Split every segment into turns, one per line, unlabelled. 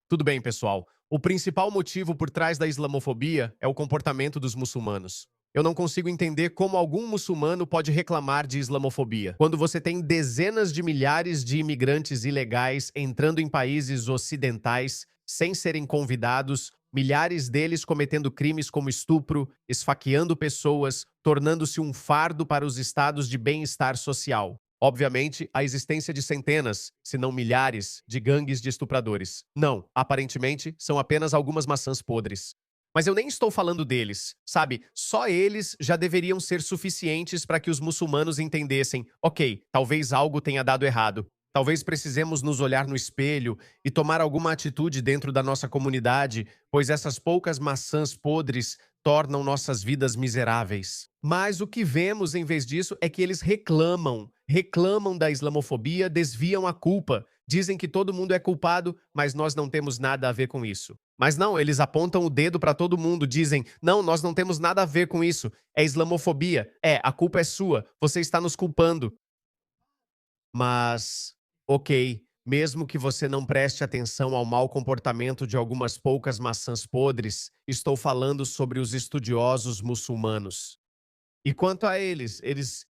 Tudo bem, pessoal. O principal motivo por trás da islamofobia é o comportamento dos muçulmanos. Eu não consigo entender como algum muçulmano pode reclamar de islamofobia, quando você tem dezenas de milhares de imigrantes ilegais entrando em países ocidentais sem serem convidados, milhares deles cometendo crimes como estupro, esfaqueando pessoas, tornando-se um fardo para os estados de bem-estar social. Obviamente, a existência de centenas, se não milhares, de gangues de estupradores. Não, aparentemente, são apenas algumas maçãs podres. Mas eu nem estou falando deles, sabe? Só eles já deveriam ser suficientes para que os muçulmanos entendessem: ok, talvez algo tenha dado errado. Talvez precisemos nos olhar no espelho e tomar alguma atitude dentro da nossa comunidade, pois essas poucas maçãs podres tornam nossas vidas miseráveis. Mas o que vemos em vez disso é que eles reclamam da islamofobia, desviam a culpa, dizem que todo mundo é culpado, mas nós não temos nada a ver com isso. Mas não, eles apontam o dedo para todo mundo, dizem: não, nós não temos nada a ver com isso. É islamofobia. É, a culpa é sua. Você está nos culpando. Mas, ok, mesmo que você não preste atenção ao mau comportamento de algumas poucas maçãs podres, estou falando sobre os estudiosos muçulmanos. E quanto a eles, eles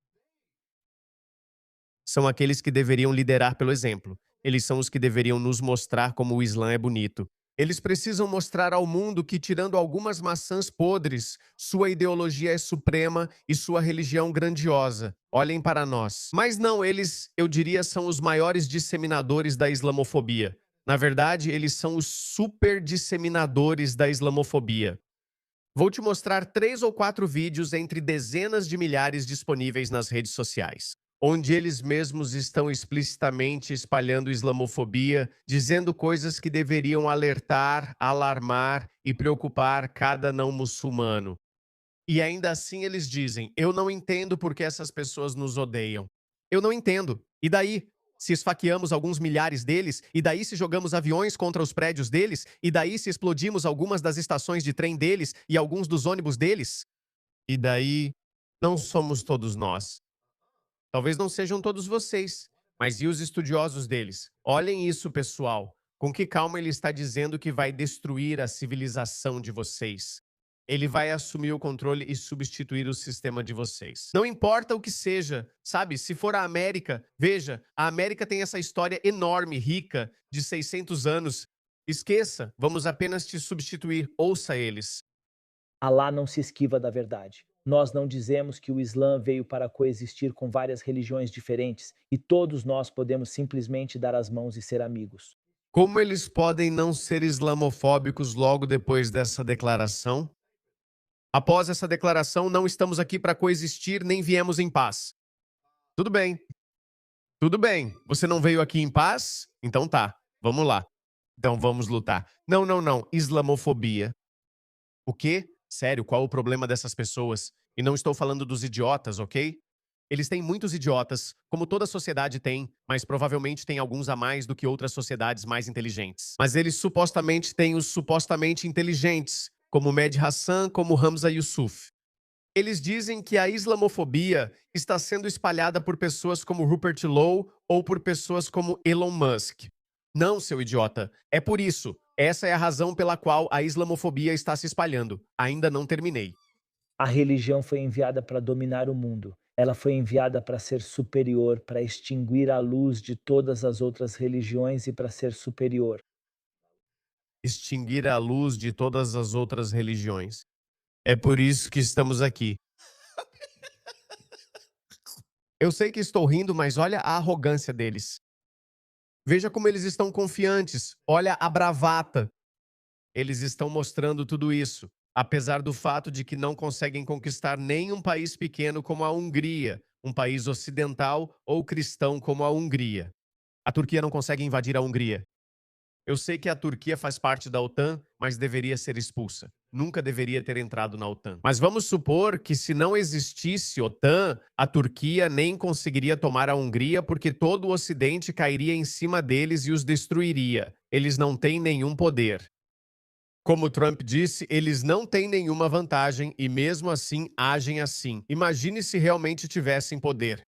são aqueles que deveriam liderar pelo exemplo. Eles são os que deveriam nos mostrar como o Islã é bonito. Eles precisam mostrar ao mundo que, tirando algumas maçãs podres, sua ideologia é suprema e sua religião grandiosa. Olhem para nós. Mas não, eles, eu diria, são os maiores disseminadores da islamofobia. Na verdade, eles são os super disseminadores da islamofobia. Vou te mostrar 3 ou 4 vídeos entre dezenas de milhares disponíveis nas redes sociais, onde eles mesmos estão explicitamente espalhando islamofobia, dizendo coisas que deveriam alertar, alarmar e preocupar cada não muçulmano. E ainda assim eles dizem: eu não entendo por que essas pessoas nos odeiam. Eu não entendo. E daí? Se esfaqueamos alguns milhares deles? E daí se jogamos aviões contra os prédios deles? E daí se explodimos algumas das estações de trem deles e alguns dos ônibus deles? E daí não somos todos nós. Talvez não sejam todos vocês, mas e os estudiosos deles? Olhem isso, pessoal. Com que calma ele está dizendo que vai destruir a civilização de vocês. Ele vai assumir o controle e substituir o sistema de vocês. Não importa o que seja, sabe? Se for a América, veja, a América tem essa história enorme, rica, de 600 anos. Esqueça, vamos apenas te substituir. Ouça eles.
Alá não se esquiva da verdade. Nós não dizemos que o Islã veio para coexistir com várias religiões diferentes e todos nós podemos simplesmente dar as mãos e ser amigos.
Como eles podem não ser islamofóbicos logo depois dessa declaração? Após essa declaração, não estamos aqui para coexistir nem viemos em paz. Tudo bem, tudo bem. Você não veio aqui em paz? Então tá, vamos lá. Então vamos lutar. Não, não, não. Islamofobia. O quê? Sério, qual o problema dessas pessoas? E não estou falando dos idiotas, ok? Eles têm muitos idiotas, como toda sociedade tem, mas provavelmente tem alguns a mais do que outras sociedades mais inteligentes. Mas eles supostamente têm os supostamente inteligentes, como Mehdi Hassan, como Hamza Yusuf. Eles dizem que a islamofobia está sendo espalhada por pessoas como Rupert Lowe ou por pessoas como Elon Musk. Não, seu idiota. É por isso. Essa é a razão pela qual a islamofobia está se espalhando. Ainda não terminei.
A religião foi enviada para dominar o mundo. Ela foi enviada para ser superior, para extinguir a luz de todas as outras religiões e para ser superior.
Extinguir a luz de todas as outras religiões. É por isso que estamos aqui. Eu sei que estou rindo, mas olha a arrogância deles. Veja como eles estão confiantes. Olha a bravata. Eles estão mostrando tudo isso, apesar do fato de que não conseguem conquistar nem um país pequeno como a Hungria, um país ocidental ou cristão como a Hungria. A Turquia não consegue invadir a Hungria. Eu sei que a Turquia faz parte da OTAN, mas deveria ser expulsa. Nunca deveria ter entrado na OTAN. Mas vamos supor que se não existisse OTAN, a Turquia nem conseguiria tomar a Hungria porque todo o Ocidente cairia em cima deles e os destruiria. Eles não têm nenhum poder. Como Trump disse, eles não têm nenhuma vantagem e mesmo assim agem assim. Imagine se realmente tivessem poder.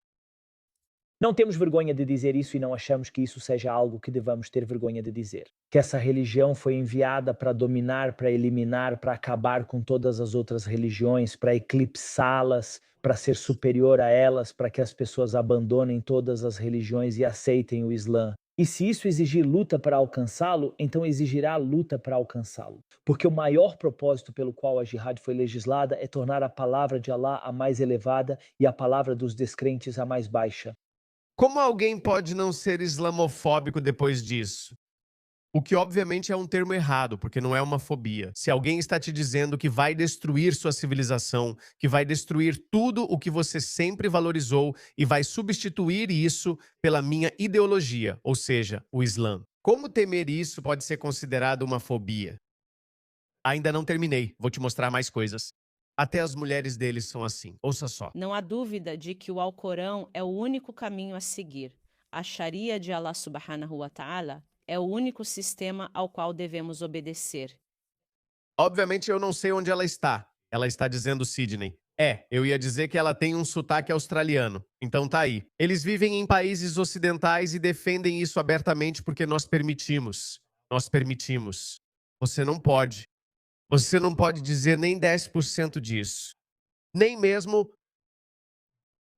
Não temos vergonha de dizer isso e não achamos que isso seja algo que devamos ter vergonha de dizer. Que essa religião foi enviada para dominar, para eliminar, para acabar com todas as outras religiões, para eclipsá-las, para ser superior a elas, para que as pessoas abandonem todas as religiões e aceitem o Islã. E se isso exigir luta para alcançá-lo, então exigirá luta para alcançá-lo. Porque o maior propósito pelo qual a jihad foi legislada é tornar a palavra de Allah a mais elevada e a palavra dos descrentes a mais baixa.
Como alguém pode não ser islamofóbico depois disso? O que obviamente é um termo errado, porque não é uma fobia. Se alguém está te dizendo que vai destruir sua civilização, que vai destruir tudo o que você sempre valorizou e vai substituir isso pela minha ideologia, ou seja, o Islã. Como temer isso pode ser considerado uma fobia? Ainda não terminei, vou te mostrar mais coisas. Até as mulheres deles são assim. Ouça só.
Não há dúvida de que o Alcorão é o único caminho a seguir. A Sharia de Allah subhanahu wa ta'ala é o único sistema ao qual devemos obedecer.
Obviamente eu não sei onde ela está. Ela está dizendo Sydney. Eu ia dizer que ela tem um sotaque australiano. Então tá aí. Eles vivem em países ocidentais e defendem isso abertamente porque nós permitimos. Nós permitimos. Você não pode. Você não pode dizer nem 10% disso. Nem mesmo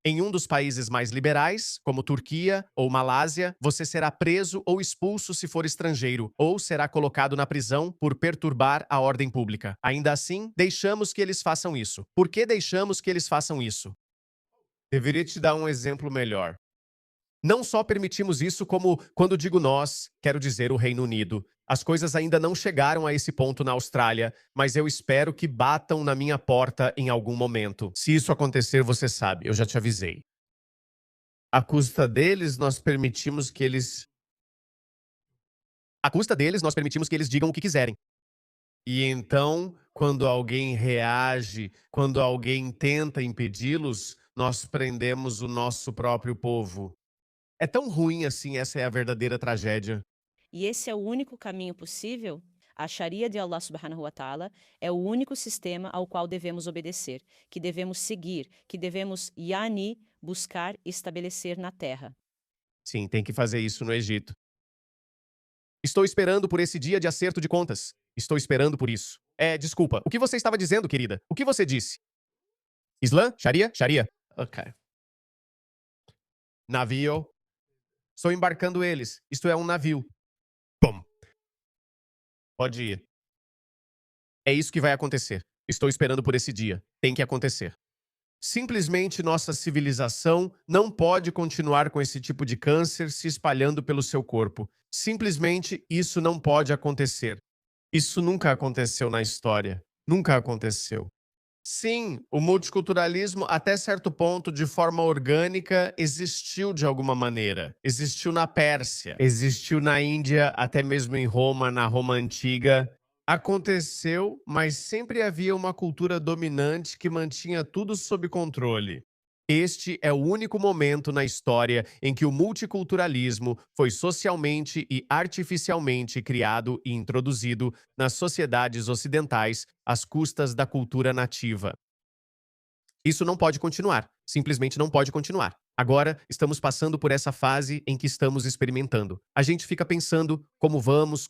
em um dos países mais liberais, como Turquia ou Malásia, você será preso ou expulso se for estrangeiro, ou será colocado na prisão por perturbar a ordem pública. Ainda assim, deixamos que eles façam isso. Por que deixamos que eles façam isso? Deveria te dar um exemplo melhor. Não só permitimos isso, como, quando digo nós, quero dizer o Reino Unido. As coisas ainda não chegaram a esse ponto na Austrália, mas eu espero que batam na minha porta em algum momento. Se isso acontecer, você sabe, eu já te avisei. À custa deles, nós permitimos que eles. À custa deles, nós permitimos que eles digam o que quiserem. E então, quando alguém reage, quando alguém tenta impedi-los, nós prendemos o nosso próprio povo. É tão ruim assim, essa é a verdadeira tragédia.
E esse é o único caminho possível? A Sharia de Allah subhanahu wa ta'ala é o único sistema ao qual devemos obedecer, que devemos seguir, que devemos, buscar e estabelecer na terra.
Sim, tem que fazer isso no Egito. Estou esperando por esse dia de acerto de contas. Estou esperando por isso. Desculpa. O que você estava dizendo, querida? O que você disse? Islã? Sharia? Sharia. Ok. Navio. Estou embarcando eles. Isto é um navio. Pum. Pode ir. É isso que vai acontecer. Estou esperando por esse dia. Tem que acontecer. Simplesmente nossa civilização não pode continuar com esse tipo de câncer se espalhando pelo seu corpo. Simplesmente isso não pode acontecer. Isso nunca aconteceu na história. Nunca aconteceu. Sim, o multiculturalismo, até certo ponto, de forma orgânica, existiu de alguma maneira. Existiu na Pérsia, existiu na Índia, até mesmo em Roma, na Roma antiga. Aconteceu, mas sempre havia uma cultura dominante que mantinha tudo sob controle. Este é o único momento na história em que o multiculturalismo foi socialmente e artificialmente criado e introduzido nas sociedades ocidentais às custas da cultura nativa. Isso não pode continuar. Simplesmente não pode continuar. Agora, estamos passando por essa fase em que estamos experimentando. A gente fica pensando como vamos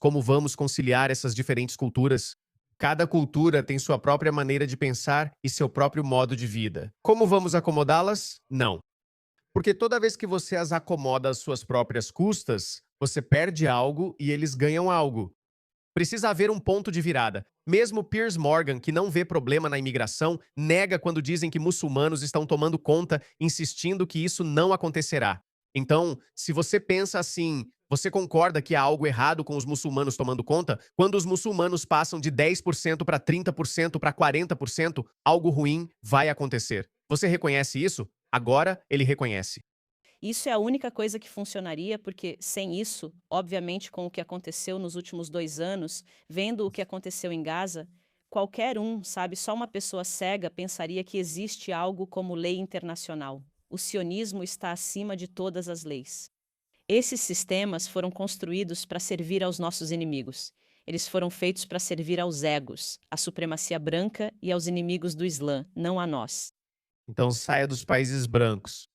conciliar essas diferentes culturas. Cada cultura tem sua própria maneira de pensar e seu próprio modo de vida. Como vamos acomodá-las? Não. Porque toda vez que você as acomoda às suas próprias custas, você perde algo e eles ganham algo. Precisa haver um ponto de virada. Mesmo Piers Morgan, que não vê problema na imigração, nega quando dizem que muçulmanos estão tomando conta, insistindo que isso não acontecerá. Então, se você pensa assim, você concorda que há algo errado com os muçulmanos tomando conta? Quando os muçulmanos passam de 10% para 30% para 40%, algo ruim vai acontecer. Você reconhece isso? Agora ele reconhece.
Isso é a única coisa que funcionaria, porque sem isso, obviamente, com o que aconteceu nos últimos 2 anos, vendo o que aconteceu em Gaza, qualquer um, sabe, só uma pessoa cega pensaria que existe algo como lei internacional. O sionismo está acima de todas as leis. Esses sistemas foram construídos para servir aos nossos inimigos. Eles foram feitos para servir aos egos, à supremacia branca e aos inimigos do Islã, não a nós.
Então saia dos países brancos.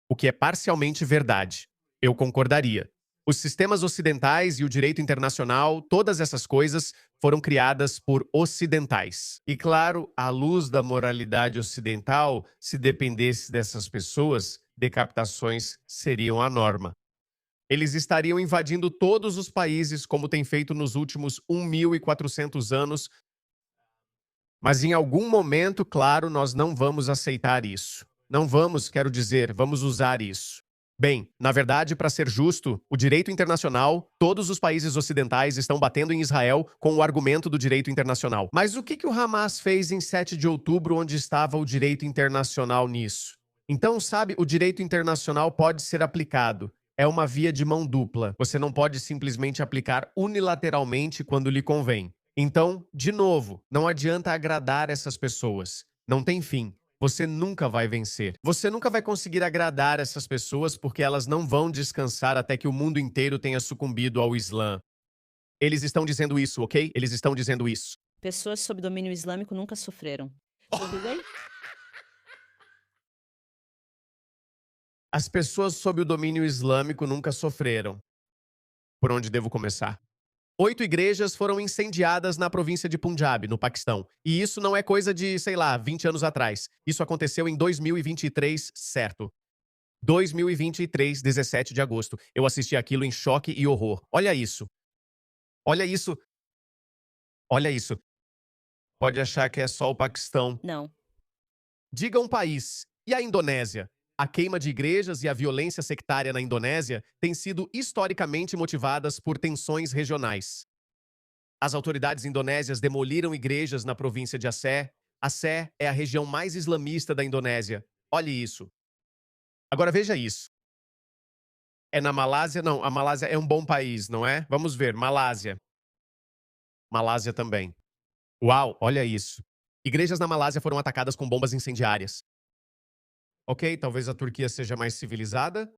o que é parcialmente verdade. Eu concordaria. Os sistemas ocidentais e o direito internacional, todas essas coisas foram criadas por ocidentais. E claro, à luz da moralidade ocidental, se dependesse dessas pessoas, decapitações seriam a norma. Eles estariam invadindo todos os países, como tem feito nos últimos 1.400 anos, mas em algum momento, claro, nós não vamos aceitar isso. Não vamos, quero dizer, vamos usar isso. Bem, na verdade, para ser justo, o direito internacional, todos os países ocidentais estão batendo em Israel com o argumento do direito internacional. Mas o que o Hamas fez em 7 de outubro, onde estava o direito internacional nisso? Então, sabe, o direito internacional pode ser aplicado. É uma via de mão dupla. Você não pode simplesmente aplicar unilateralmente quando lhe convém. Então, de novo, não adianta agradar essas pessoas. Não tem fim. Você nunca vai vencer. Você nunca vai conseguir agradar essas pessoas porque elas não vão descansar até que o mundo inteiro tenha sucumbido ao Islã. Eles estão dizendo isso, ok? Eles estão dizendo isso.
Pessoas sob domínio islâmico nunca sofreram. Tudo bem?
As pessoas sob o domínio islâmico nunca sofreram. Por onde devo começar? 8 igrejas foram incendiadas na província de Punjab, no Paquistão. E isso não é coisa de, sei lá, 20 anos atrás. Isso aconteceu em 2023, certo? 2023, 17 de agosto. Eu assisti aquilo em choque e horror. Olha isso. Olha isso. Olha isso. Pode achar que é só o Paquistão.
Não.
Diga um país. E a Indonésia? A queima de igrejas e a violência sectária na Indonésia têm sido historicamente motivadas por tensões regionais. As autoridades indonésias demoliram igrejas na província de Aceh. Aceh é a região mais islamista da Indonésia. Olhe isso. Agora veja isso. É na Malásia? Não, a Malásia é um bom país, não é? Vamos ver, Malásia. Malásia também. Uau, olha isso. Igrejas na Malásia foram atacadas com bombas incendiárias. Ok, talvez a Turquia seja mais civilizada.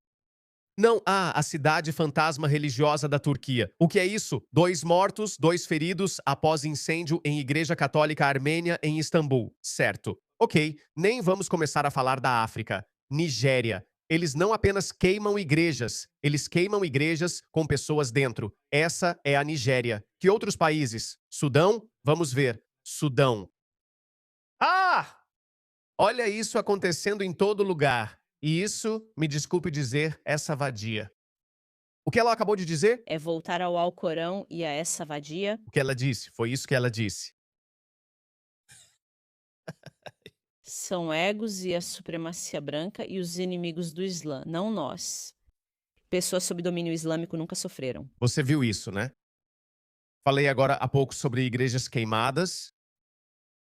Não, a cidade fantasma religiosa da Turquia. O que é isso? 2 mortos, 2 feridos após incêndio em Igreja Católica Armênia em Istambul. Certo. Ok, nem vamos começar a falar da África. Nigéria. Eles não apenas queimam igrejas, eles queimam igrejas com pessoas dentro. Essa é a Nigéria. Que outros países? Sudão? Vamos ver. Sudão. Ah! Olha isso acontecendo em todo lugar. E isso, me desculpe dizer, essa vadia. O que ela acabou de dizer?
É voltar ao Alcorão e a essa vadia.
O que ela disse. Foi isso que ela disse.
São egos e a supremacia branca e os inimigos do Islã, não nós. Pessoas sob domínio islâmico nunca sofreram.
Você viu isso, né? Falei agora há pouco sobre igrejas queimadas.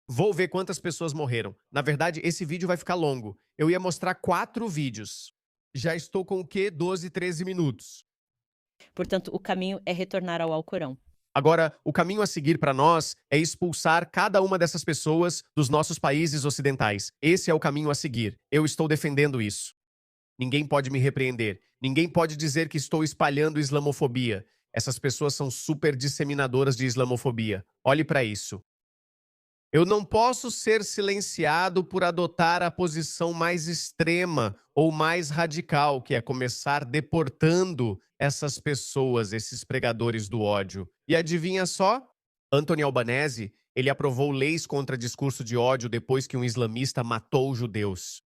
Vou ver quantas pessoas morreram. Na verdade, esse vídeo vai ficar longo. Eu ia mostrar 4 vídeos. Já estou com o quê? 12, 13 minutos.
Portanto, o caminho é retornar ao Alcorão.
Agora, o caminho a seguir para nós é expulsar cada uma dessas pessoas dos nossos países ocidentais. Esse é o caminho a seguir. Eu estou defendendo isso. Ninguém pode me repreender. Ninguém pode dizer que estou espalhando islamofobia. Essas pessoas são super disseminadoras de islamofobia. Olhe para isso. Eu não posso ser silenciado por adotar a posição mais extrema ou mais radical, que é começar deportando essas pessoas, esses pregadores do ódio. E adivinha só? Anthony Albanese, ele aprovou leis contra discurso de ódio depois que um islamista matou judeus.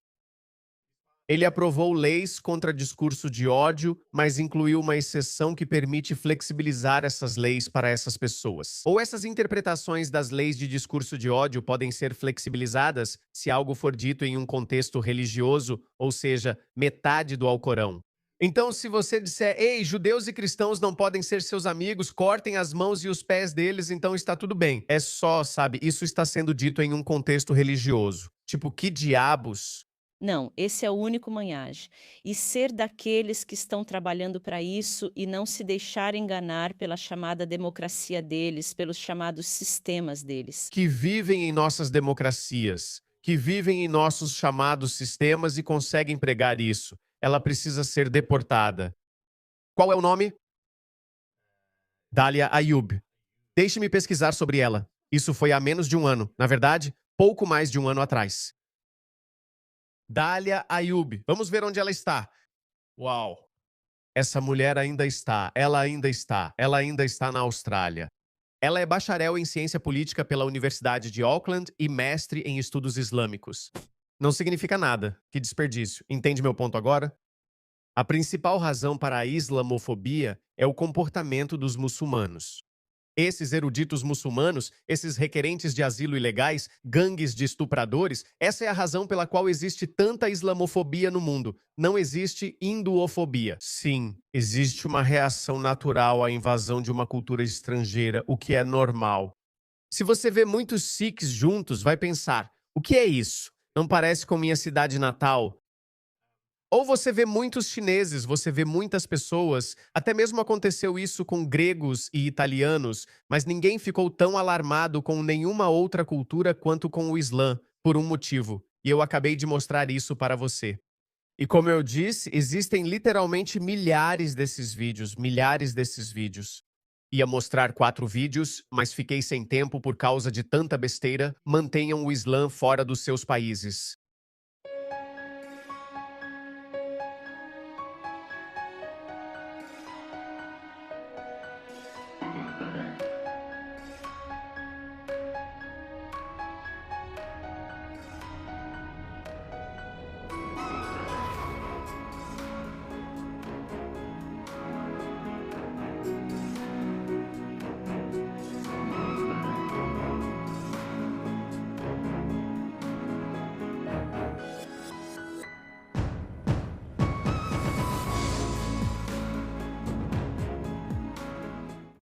Ele aprovou leis contra discurso de ódio, mas incluiu uma exceção que permite flexibilizar essas leis para essas pessoas. Ou essas interpretações das leis de discurso de ódio podem ser flexibilizadas se algo for dito em um contexto religioso, ou seja, metade do Alcorão. Então, se você disser, ei, judeus e cristãos não podem ser seus amigos, cortem as mãos e os pés deles, então está tudo bem. É só, sabe, isso está sendo dito em um contexto religioso. Tipo, que diabos?
Não, esse é o único manhage. E ser daqueles que estão trabalhando para isso e não se deixar enganar pela chamada democracia deles, pelos chamados sistemas deles.
Que vivem em nossas democracias, que vivem em nossos chamados sistemas e conseguem pregar isso. Ela precisa ser deportada. Qual é o nome? Dalia Ayub. Deixe-me pesquisar sobre ela. Isso foi há menos de um ano. Na verdade, pouco mais de um ano atrás. Dália Ayub. Vamos ver onde ela está. Uau! Essa mulher ainda está, ela ainda está na Austrália. Ela é bacharel em ciência política pela Universidade de Auckland e mestre em estudos islâmicos. Não significa nada. Que desperdício. Entende meu ponto agora? A principal razão para a islamofobia é o comportamento dos muçulmanos. Esses eruditos muçulmanos, esses requerentes de asilo ilegais, gangues de estupradores, essa é a razão pela qual existe tanta islamofobia no mundo. Não existe hinduofobia. Sim, existe uma reação natural à invasão de uma cultura estrangeira, o que é normal. Se você vê muitos sikhs juntos, vai pensar: o que é isso? Não parece com minha cidade natal? Ou você vê muitos chineses, você vê muitas pessoas, até mesmo aconteceu isso com gregos e italianos, mas ninguém ficou tão alarmado com nenhuma outra cultura quanto com o Islã, por um motivo, e eu acabei de mostrar isso para você. E como eu disse, existem literalmente milhares desses vídeos, milhares desses vídeos. Ia mostrar 4 vídeos, mas fiquei sem tempo por causa de tanta besteira. Mantenham o Islã fora dos seus países.